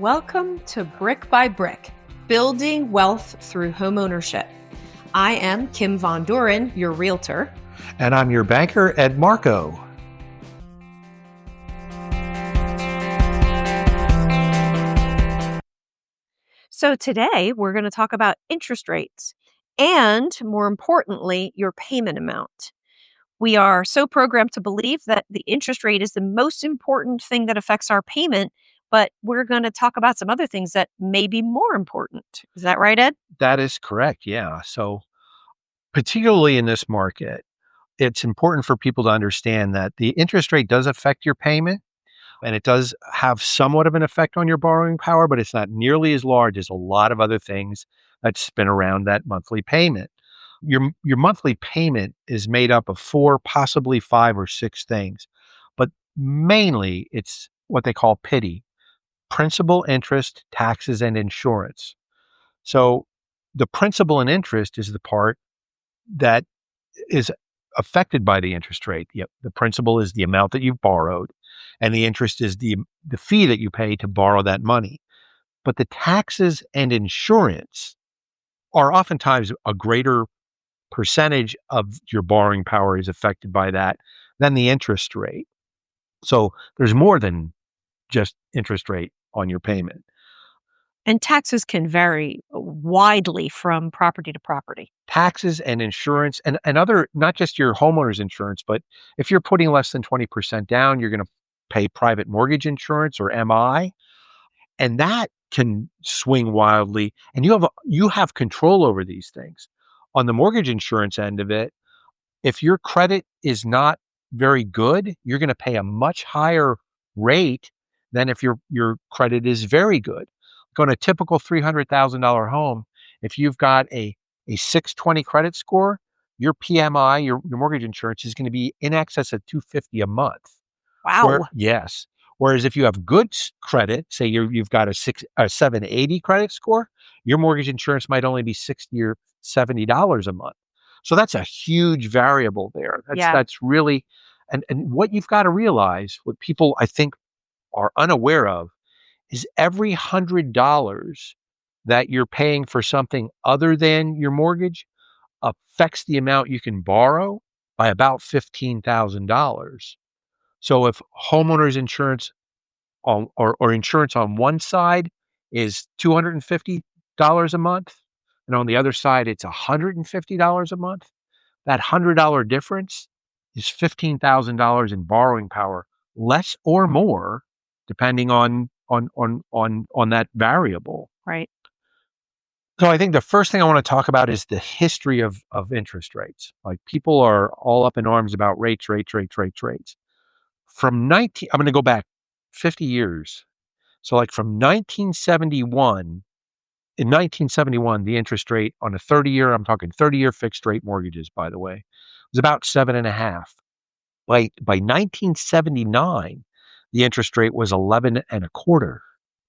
Welcome to Brick by Brick, Building Wealth Through Homeownership. I am Kim Von Dohren, your realtor. And I'm your banker, Ed Marko. So today we're going to talk about interest rates and, more importantly, your payment amount. We are so programmed to believe that the interest rate is the most important thing that affects our payment, but we're going to talk about some other things that may be more important. Is that right, Ed? That is correct, yeah. So particularly in this market, it's important for people to understand that the interest rate does affect your payment, and it does have somewhat of an effect on your borrowing power, but it's not nearly as large as a lot of other things that spin around that monthly payment. Your monthly payment is made up of 4, possibly 5 or 6 things, but mainly it's what they call PITI: principal, interest, taxes, and insurance. So the principal and interest is the part that is affected by the interest rate. The principal is the amount that you've borrowed, and the interest is the fee that you pay to borrow that money. But the taxes and insurance are oftentimes a greater percentage of your borrowing power is affected by that than the interest rate. So there's more than just interest rate on your payment. And taxes can vary widely from property to property. Taxes and insurance and other, not just your homeowner's insurance, but if you're putting less than 20% down, you're going to pay private mortgage insurance or MI. And that can swing wildly. And you have control over these things. On the mortgage insurance end of it, if your credit is not very good, you're going to pay a much higher rate than if your credit is very good. On a typical $300,000 home, if you've got a 620 credit score, your PMI, your mortgage insurance, is going to be in excess of $250 a month. Wow. Yes. Whereas if you have good credit, say you've got a 780 credit score, your mortgage insurance might only be $60 or $70 a month. So that's a huge variable there. That's really, and what you've got to realize, what people I think are unaware of, is every $100 that you're paying for something other than your mortgage affects the amount you can borrow by about $15,000. So if homeowners insurance or insurance on one side is $250 a month, and on the other side it's $150 a month, that $100 difference is $15,000 in borrowing power, less or more, depending on that variable. Right. So I think the first thing I want to talk about is the history of interest rates. Like, people are all up in arms about rates. I'm going to go back 50 years. So like from 1971, in 1971, the interest rate on a 30-year, I'm talking 30-year fixed rate mortgages, by the way, was about 7.5. By 1979, the interest rate was 11.25.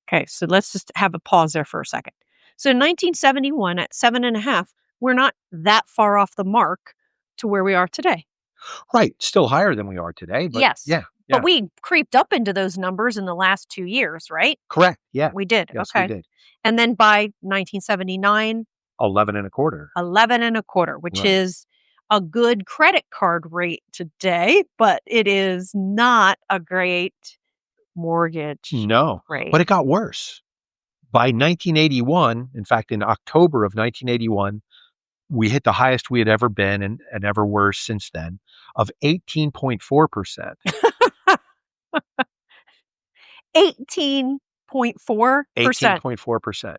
Okay, so let's just have a pause there for a second. So 1971 at 7.5, we're not that far off the mark to where we are today. Right, still higher than we are today. But yes, yeah. But we creeped up into those numbers in the last 2 years, right? Correct. Yeah, we did. Yes, okay, we did. And then by 1979, 11.25. 11.25, which Right. is a good credit card rate today, but it is not a great mortgage rate. But it got worse. By 1981, in fact, in October of 1981, we hit the highest we had ever been and ever were since then, of 18.4%. 18.4%. 18.4%.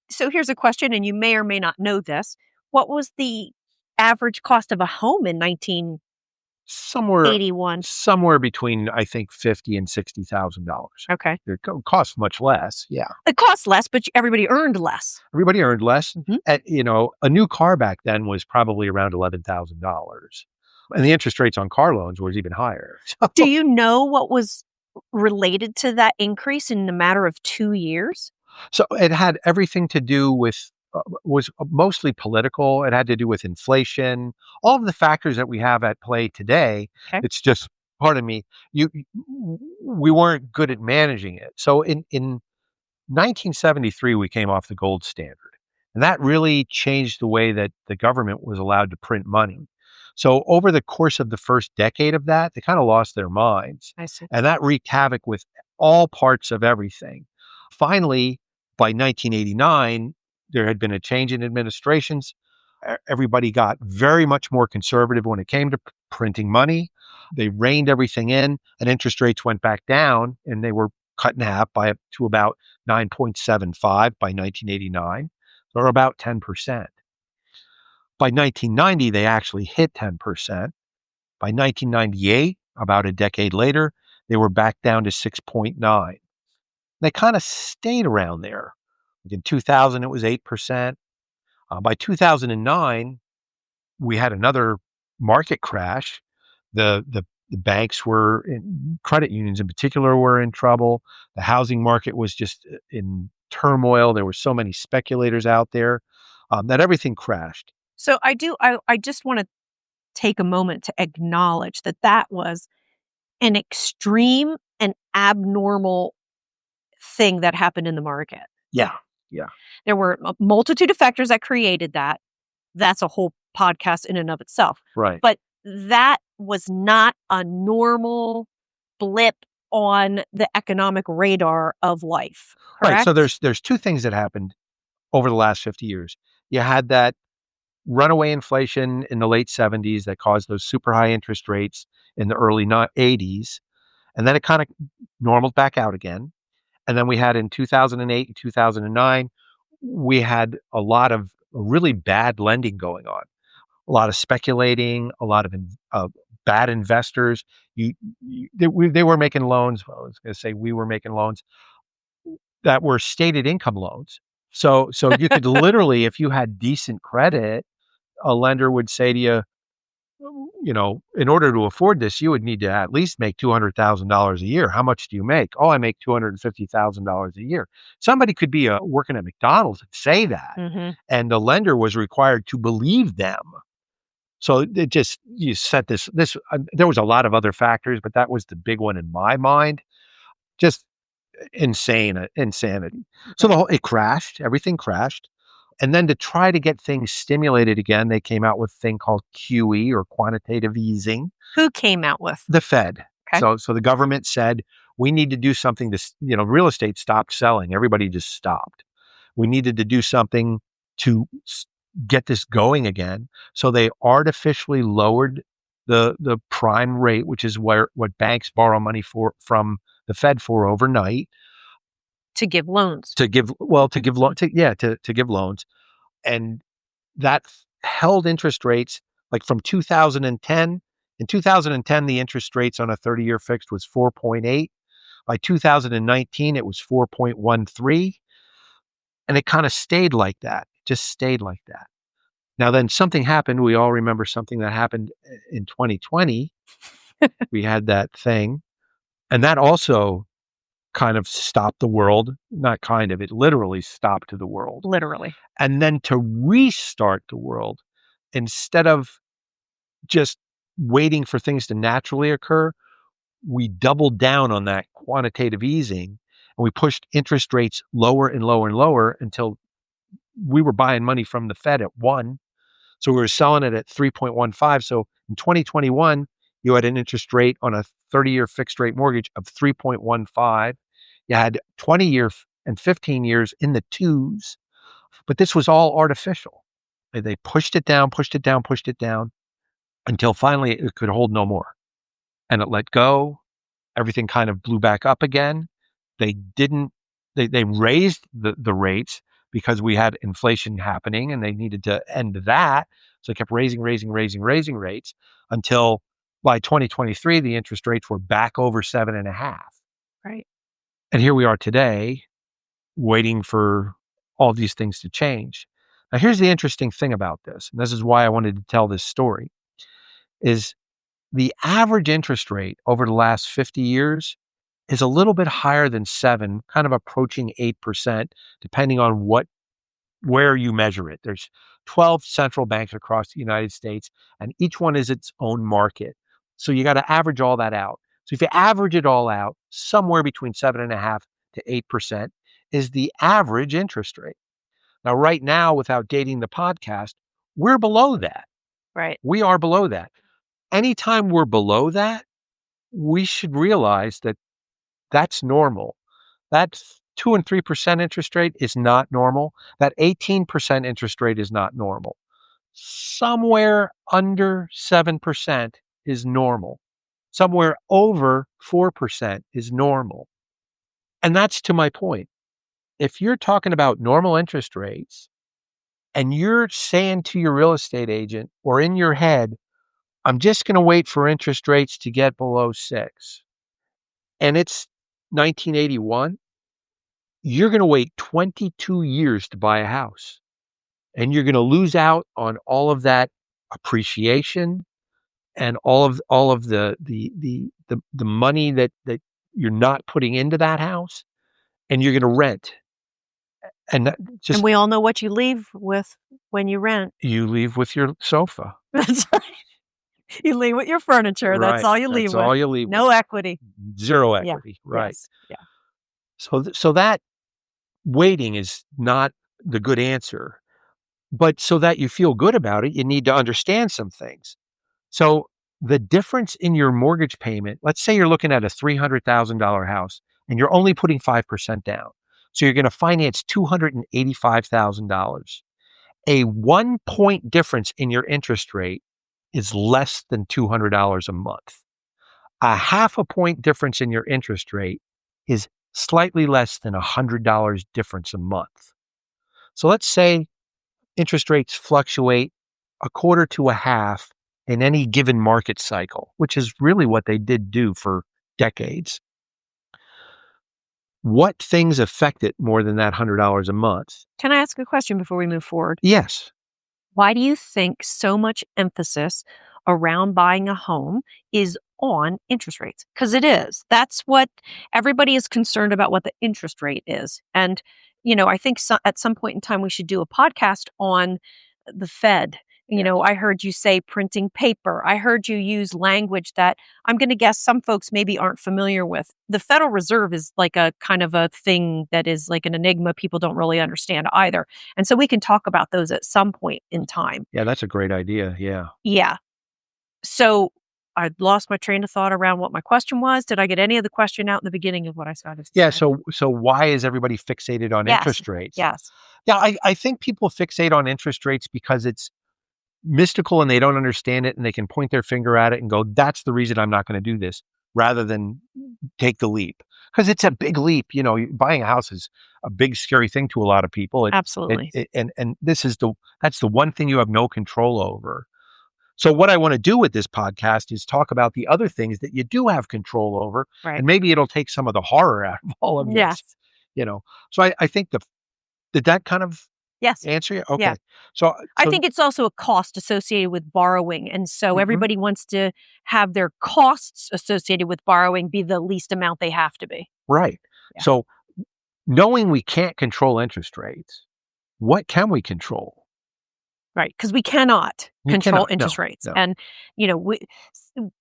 So here's a question, and you may or may not know this. What was the average cost of a home in 1981? Somewhere between, I think, $50,000 and $60,000. Okay. It costs much less. Yeah. It costs less, but everybody earned less. Everybody earned less. Mm-hmm. A new car back then was probably around $11,000. And the interest rates on car loans was even higher. Do you know what was related to that increase in a matter of 2 years? So it had everything to do with, was mostly political. It had to do with inflation, all of the factors that we have at play today. Okay. It's just pardon me, you we weren't good at managing it. So in 1973, we came off the gold standard. And that really changed the way that the government was allowed to print money. So over the course of the first decade of that, they kind of lost their minds. I see. And that wreaked havoc with all parts of everything. Finally, by 1989, there had been a change in administrations. Everybody got very much more conservative when it came to printing money. They reined everything in, and interest rates went back down, and they were cut in half by up to about 9.75 by 1989, or about 10%. By 1990, they actually hit 10%. By 1998, about a decade later, they were back down to 6.9. They kind of stayed around there. In 2000, it was 8%. By 2009, we had another market crash. The banks were credit unions in particular were in trouble. The housing market was just in turmoil. There were so many speculators out there that everything crashed. So I just want to take a moment to acknowledge that that was an extreme and abnormal thing that happened in the market. Yeah, yeah, There were a multitude of factors that created that. That's a whole podcast in and of itself. right. But that was not a normal blip on the economic radar of life, Right. So correct? there's two things that happened over the last 50 years. You had that runaway inflation in the late 70s that caused those super high interest rates in the early 80s. And then it kind of normaled back out again. And then we had in 2008 and 2009, we had a lot of really bad lending going on, a lot of speculating, a lot of bad investors. They were making loans. Well, I was going to say we were making loans that were stated income loans. So you could literally, if you had decent credit, a lender would say to you, in order to afford this, you would need to at least make $200,000 a year. How much do you make? Oh, I make $250,000 a year. Somebody could be working at McDonald's and say that, Mhm. and the lender was required to believe them. So it just you set this. There was a lot of other factors, but that was the big one in my mind. Just insanity. So Right. it crashed. Everything crashed. And then to try to get things stimulated again, they came out with a thing called QE or quantitative easing. Who came out with? The Fed. Okay. So the government said we need to do something to, real estate stopped selling. Everybody just stopped. We needed to do something to get this going again. So they artificially lowered the prime rate, which is what banks borrow money from the Fed for overnight To give loans. to give well to give loan to give loans, and that held interest rates like from 2010. In 2010, the interest rates on a 30-year fixed was 4.8. By 2019, it was 4.13, and it kind of stayed like that. Just stayed like that. Now, then something happened. We all remember something that happened in 2020. We had that thing, and that also kind of stopped the world. Not kind of, it literally stopped the world. Literally. And then to restart the world, instead of just waiting for things to naturally occur, we doubled down on that quantitative easing and we pushed interest rates lower and lower and lower until we were buying money from the Fed at 1. So we were selling it at 3.15. So in 2021, you had an interest rate on a 30-year fixed rate mortgage of 3.15. You had 20-year and 15 years in the twos, but this was all artificial. They pushed it down, pushed it down, pushed it down until finally it could hold no more. And it let go. Everything kind of blew back up again. They didn't, they raised the rates because we had inflation happening and they needed to end that. So they kept raising rates until by 2023, the interest rates were back over 7.5. Right. And here we are today waiting for all these things to change. Now, here's the interesting thing about this, and this is why I wanted to tell this story, is the average interest rate over the last 50 years is a little bit higher than 7, kind of approaching 8%, depending on where you measure it. There's 12 central banks across the United States, and each one is its own market. So you got to average all that out. So if you average it all out, somewhere between 7.5 to 8% is the average interest rate. Now, right now, without dating the podcast, we're below that. Right. We are below that. Anytime we're below that, we should realize that that's normal. That 2 and 3% interest rate is not normal. That 18% interest rate is not normal. Somewhere under 7% is normal. Somewhere over 4% is normal. And that's to my point. If you're talking about normal interest rates and you're saying to your real estate agent or in your head, I'm just going to wait for interest rates to get below 6, and it's 1981, you're going to wait 22 years to buy a house. And you're going to lose out on all of that appreciation and all of the money that you're not putting into that house, and you're going to rent. And that And just we all know what you leave with when you rent. you leave with your sofa. That's right. You leave with your furniture. That's Right. all you leave That's with. all you leave No with. equity. Zero Yeah. equity. Right. Yes. Yeah. So that waiting is not the good answer. But so that you feel good about it, you need to understand some things. So the difference in your mortgage payment, let's say you're looking at a $300,000 house and you're only putting 5% down. So you're going to finance $285,000. A 1 point difference in your interest rate is less than $200 a month. A half a point difference in your interest rate is slightly less than $100 difference a month. So let's say interest rates fluctuate a quarter to a half in any given market cycle, which is really what they did do for decades. What things affect it more than that $100 a month? Can I ask a question before we move forward? Yes. Why do you think so much emphasis around buying a home is on interest rates? Because it is. That's what everybody is concerned about, what the interest rate is. And, I think at some point in time we should do a podcast on the Fed. I heard you say printing paper. I heard you use language that I'm going to guess some folks maybe aren't familiar with. The Federal Reserve is like a kind of a thing that is like an enigma people don't really understand either. And so we can talk about those at some point in time. Yeah, that's a great idea. Yeah. Yeah. So I lost my train of thought around what my question was. Did I get any of the question out in the beginning of what I started to Yeah. say? So why is everybody fixated on Yes. interest rates? Yes. Yeah, I think people fixate on interest rates because it's mystical and they don't understand it and they can point their finger at it and go, that's the reason I'm not going to do this, rather than take the leap. Because it's a big leap. Buying a house is a big, scary thing to a lot of people. Absolutely. And that's the one thing you have no control over. So what I want to do with this podcast is talk about the other things that you do have control over, Right. and maybe it'll take some of the horror out of all of this. Yes. So I think did that kind of Yes. answer you? Okay. Yeah. So I think it's also a cost associated with borrowing. And so everybody wants to have their costs associated with borrowing be the least amount they have to be. right. Yeah. So knowing we can't control interest rates, what can we control? Right, because we cannot You control cannot. interest No, rates. no. And,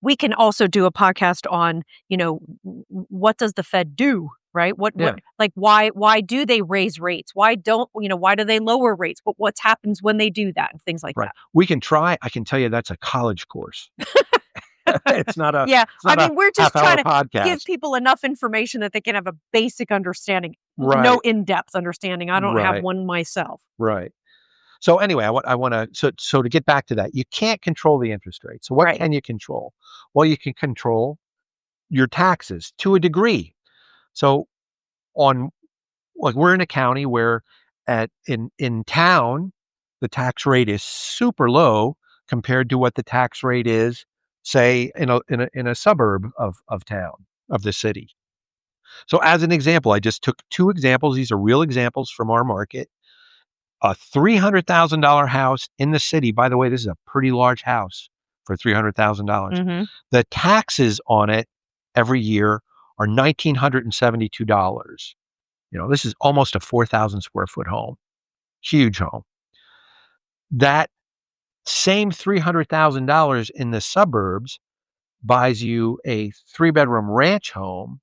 we can also do a podcast on, what does the Fed do, right? Yeah. Why do they raise rates? Why do they lower rates? But what happens when they do that and things like Right. that. We can try. I can tell you that's a college course. It's not a Yeah, it's not a we're just half-hour trying to give podcast. people enough information that they can have a basic understanding, Right. no in-depth understanding. I don't have Right. one myself. Right. So anyway, I want to so to get back to that, you can't control the interest rate. So what Right. can you control? Well, you can control your taxes to a degree. So we're in a county where in town the tax rate is super low compared to what the tax rate is, say, in a suburb of town, of the city. So as an example, I just took two examples. These are real examples from our market. A $300,000 house in the city. By the way, this is a pretty large house for $300,000. Mm-hmm. The taxes on it every year are $1,972. This is almost a 4,000 square foot home, huge home. That same $300,000 in the suburbs, buys you a 3-bedroom ranch home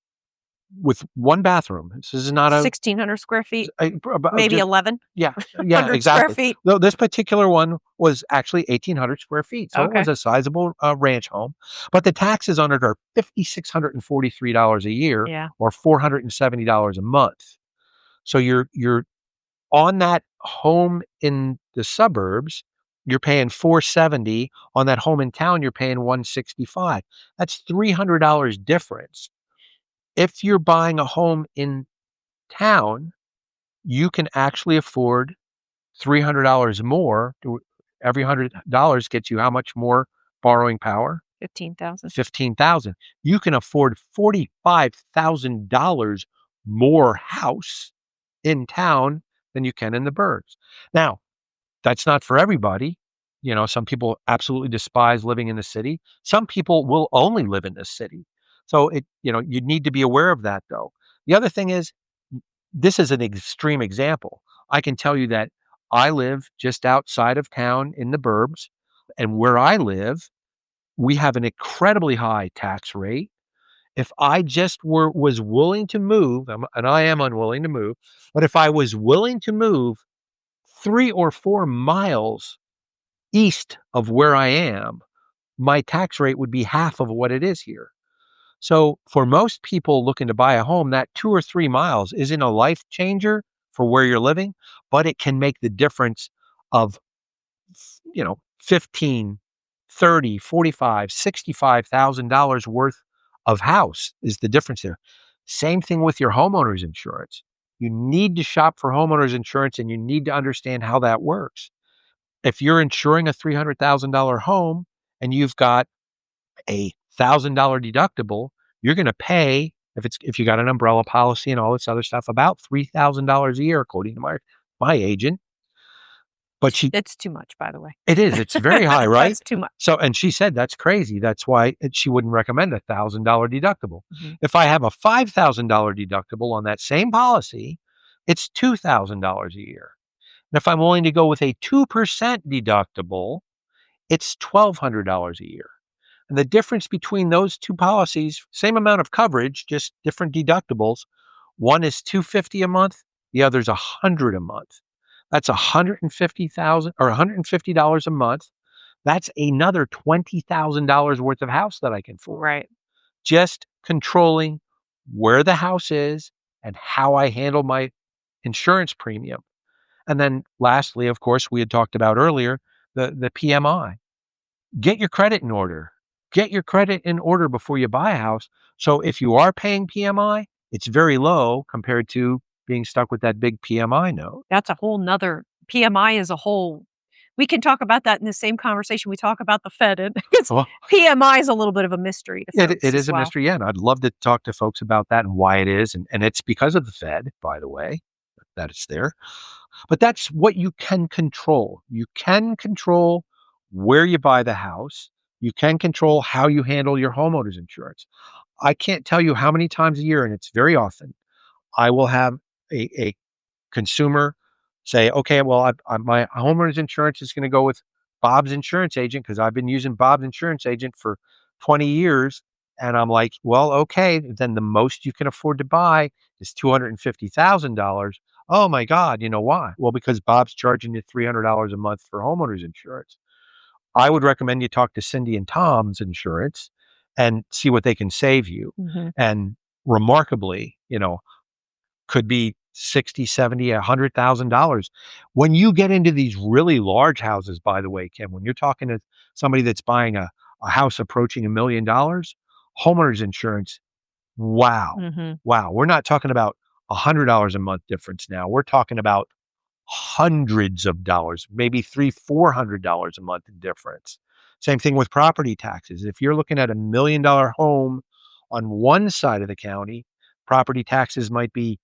with 1 bathroom. This is not 1,600 square feet, maybe just 1,100 yeah, yeah, square exactly. feet. No, this particular one was actually 1,800 square feet, so it Okay. was a sizable ranch home. But the taxes on it are $5,643 a year, Yeah. or $470 a month. So you're on that home in the suburbs, you're paying 470. On that home in town, you're paying 165. That's $300 difference. If you're buying a home in town, you can actually afford $300 more. Every $100 gets you how much more borrowing power? 15,000. 15,000. You can afford $45,000 more house in town than you can in the burbs. Now, that's not for everybody. Some people absolutely despise living in the city. Some people will only live in the city. So you need to be aware of that though. The other thing is, this is an extreme example. I can tell you that I live just outside of town in the burbs, and where I live, we have an incredibly high tax rate. If I just was willing to move, and I am unwilling to move, but if I was willing to move 3 or 4 miles east of where I am, my tax rate would be half of what it is here. So for most people looking to buy a home, that 2 or 3 miles isn't a life changer for where you're living, but it can make the difference of, 15, 30, 45, $65,000 worth of house is the difference there. Same thing with your homeowner's insurance. You need to shop for homeowner's insurance, and you need to understand how that works. If you're insuring a $300,000 home and you've got a $1,000 deductible, you're going to pay, if you got an umbrella policy and all this other stuff, about $3,000 a year, according to my agent. But It's too much, by the way. it is, it's very high, right? That's too much. So, and she said that's crazy. That's why she wouldn't recommend a $1,000 deductible. Mhm. If I have a $5,000 deductible on that same policy, it's $2,000 a year. And if I'm willing to go with a 2% deductible, it's $1,200 a year. And the difference between those two policies, same amount of coverage, just different deductibles. One is $250 a month, the other's $100 a month. That's $150,000 or $150 a month. That's another $20,000 worth of house that I can afford. Right. Just controlling where the house is and how I handle my insurance premium. And then lastly, of course, we had talked about earlier, the PMI. Get your credit in order. Get your credit in order before you buy a house. So if you are paying PMI, it's very low compared to being stuck with that big PMI note. That's a whole nother PMI is a whole we can talk about that in the same conversation we talk about the Fed. And it's Well, PMI is a little bit of a mystery to it, folks it as is a well. mystery, yeah, and I'd love to talk to folks about that and why it is. And it's because of the Fed, by the way, that it's there. But that's what you can control. You can control where you buy the house. You can control how you handle your homeowner's insurance. I can't tell you how many times a year, and it's very often, I will have a consumer say, okay, well, my homeowner's insurance is going to go with Bob's insurance agent because I've been using Bob's insurance agent for 20 years. And I'm like, well, okay, then the most you can afford to buy is $250,000. Oh my God, you know why? Well, because Bob's charging you $300 a month for homeowner's insurance. I would recommend you talk to Cindy and Tom's insurance and see what they can save you. Mhm. And remarkably, could be 60, 70, $100,000. When you get into these really large houses, by the way, Kim, when you're talking to somebody that's buying a house approaching $1 million, homeowners insurance, wow. Mhm. Wow. We're not talking about $100 a month difference now. We're talking about hundreds of dollars, maybe $400 a month difference. Same thing with property taxes. If you're looking at $1 million home on one side of the county, property taxes might be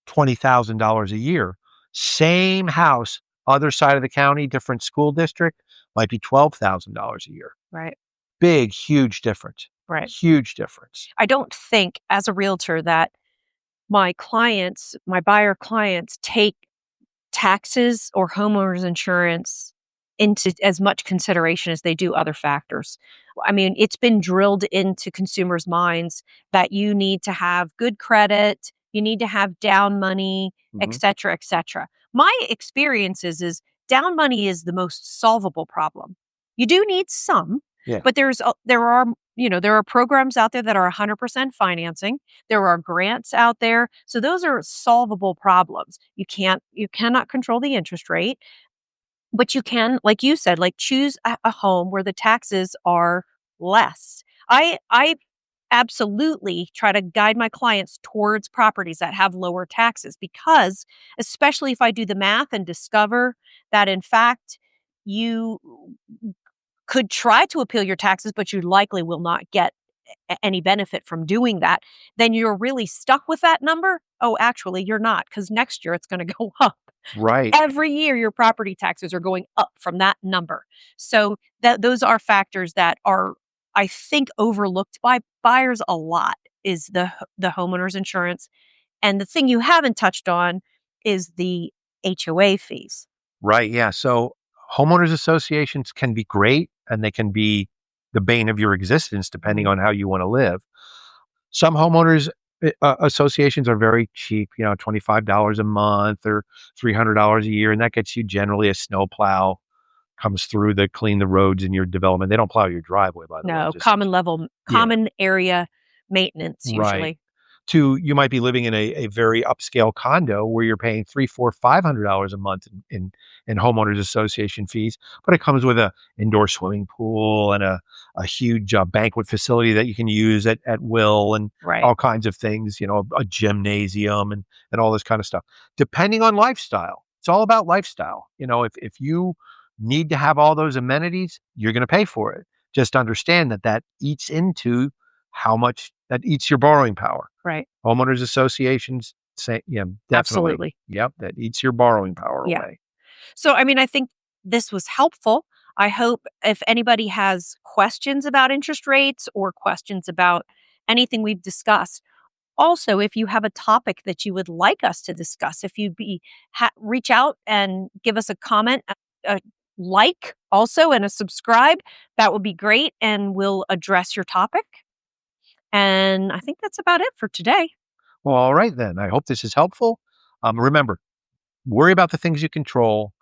$20,000 a year. Same house, other side of the county, different school district, might be $12,000 a year. Right. Big, huge difference. Right. Huge difference. I don't think as a realtor that my buyer clients take taxes or homeowners insurance into as much consideration as they do other factors. I mean, it's been drilled into consumers' minds that you need to have good credit, you need to have down money, et Mhm. cetera, et cetera. My experience is down money is the most solvable problem. You do need some, Yeah. but there are programs out there that are 100% financing. There are grants out there. So those are solvable problems. You cannot control the interest rate, but you can, like you said, like choose a home where the taxes are less. I absolutely try to guide my clients towards properties that have lower taxes because, especially if I do the math and discover that in fact you could try to appeal your taxes, but you likely will not get any benefit from doing that, then you're really stuck with that number. Oh, actually, you're not, because next year it's going to go up. Right. Every year, your property taxes are going up from that number. So those are factors that are, I think, overlooked by buyers a lot. Is the homeowner's insurance, and the thing you haven't touched on is the HOA fees. Right. Yeah. So homeowners associations can be great and they can be the bane of your existence depending Mhm. on how you want to live. Some homeowners associations are very cheap, $25 a month or $300 a year. And that gets you generally a snowplow comes through to clean the roads in your development. They don't plow your driveway, by the way, No, just so yeah. common area maintenance Right. usually. You might be living in a very upscale condo where you're paying three, four, $500 a month in homeowners association fees, but it comes with a indoor swimming pool and a huge banquet facility that you can use at will and Right, all kinds of things, a gymnasium and all this kind of stuff. Depending on lifestyle, it's all about lifestyle. If you need to have all those amenities, you're going to pay for it. Just understand that eats into how much that eats your borrowing power. right. Homeowners associations say, yeah, definitely. Absolutely. Yep, that eats your borrowing power Yeah. away. So, I mean, I think this was helpful. I hope if anybody has questions about interest rates or questions about anything we've discussed, also, if you have a topic that you would like us to discuss, if you'd reach out and give us a comment, a like also, and a subscribe, that would be great. And we'll address your topic. And I think that's about it for today. Well, all right then. I hope this is helpful. Remember, worry about the things you control.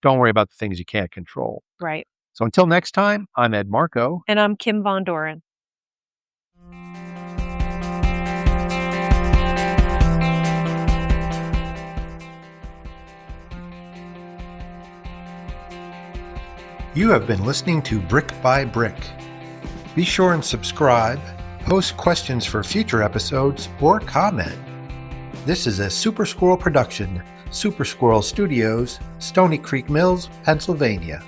Don't worry about the things you can't control. Right. So until next time, I'm Ed Marko. And I'm Kim Von Dohren. You have been listening to Brick by Brick. Be sure and subscribe, post questions for future episodes, or comment. This is a Super Squirrel production, Super Squirrel Studios, Stony Creek Mills, Pennsylvania.